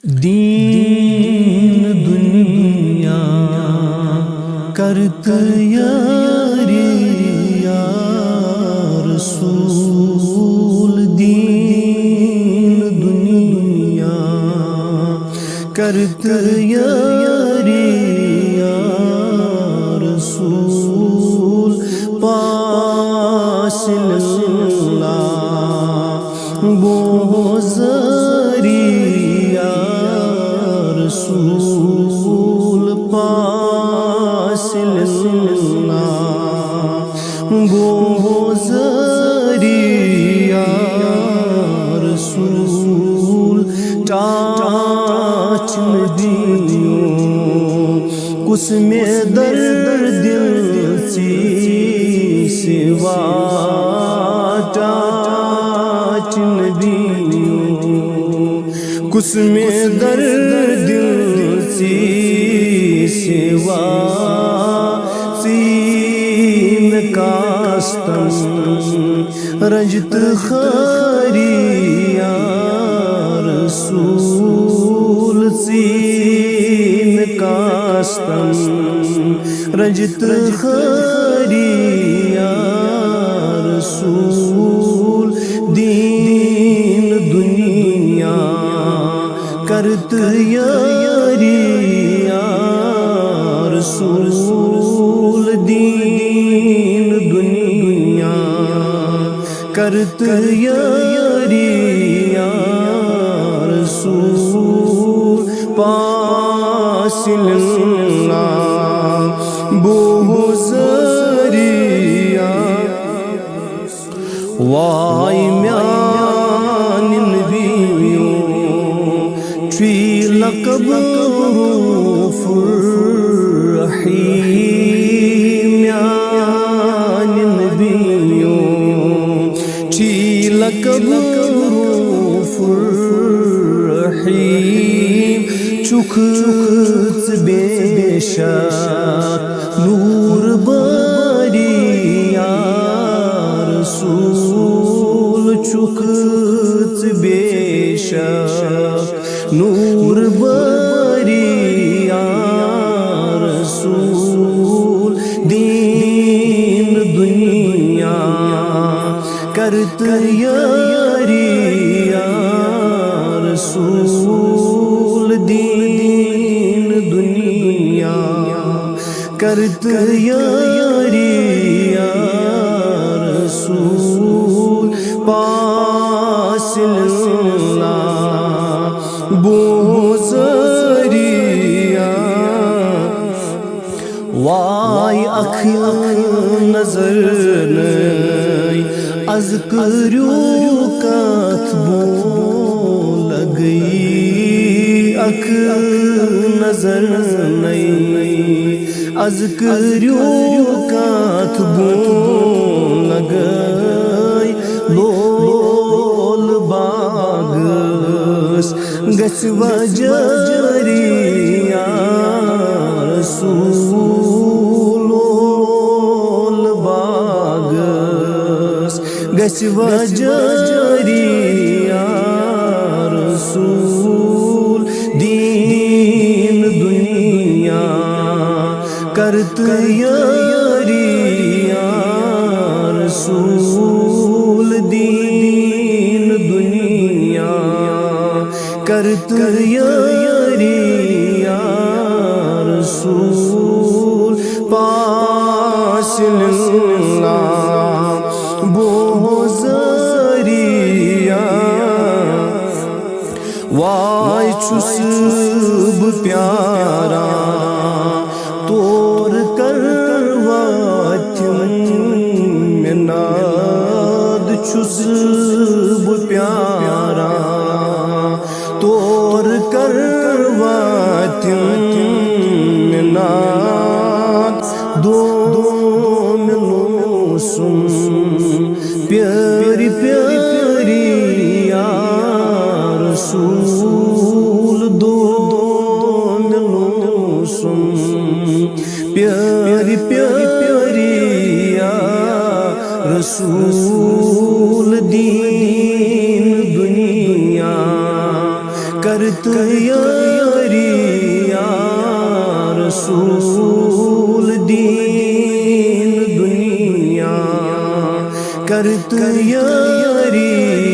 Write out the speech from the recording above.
دین دنیا کرت یاری یا رسول دین دنیا کرت یاری یا رسول پاس اللہ بوزری یا رسول پاس اللہ بوزری یا رسول ٹاچ ندیوں کس میں درد دل سی سوا ٹاچ ندیوں کس میں درد دل سی سوا سین کاستن رجت خاری یا رسول سین کاستن رجت خاری یا رسول دین دنیا کرت یاری یا رسول دین دنیا کرت یاری یا رسول پاس اللہ بوزری وائی میان نبیوں چی لقب روف الرحیم میان نبیوں چی لقب روف الرحیم چکت بے شک نور باری یا رسول چکت بے شک نور باری یا رسول دین دنیا کرت یاری یا رسول دین دنیا کرت یاری یا رسول پاس اللہ بوزری وائی اکھیاں نظر نئی از کریو کتبو لگئی اکھ نظر نئی از کریو کتبو لگئی لول باغس گس وجری یا رسول لول باغس گس وجری یا رسول دین دنیا کرت یاری یا رسول دین دنیا کرت یاری یا رسول پاس اللہ بوزری وائی چس پیارا تور کرواتم مناد چس پیارا تور کرواتم مناد دو ملو سن پیاری پیاری یا رسول دو ملو سن پیاری پیاری یا رسول دین دنیا کرت یاری یا رسول دین دنیا کرت یاری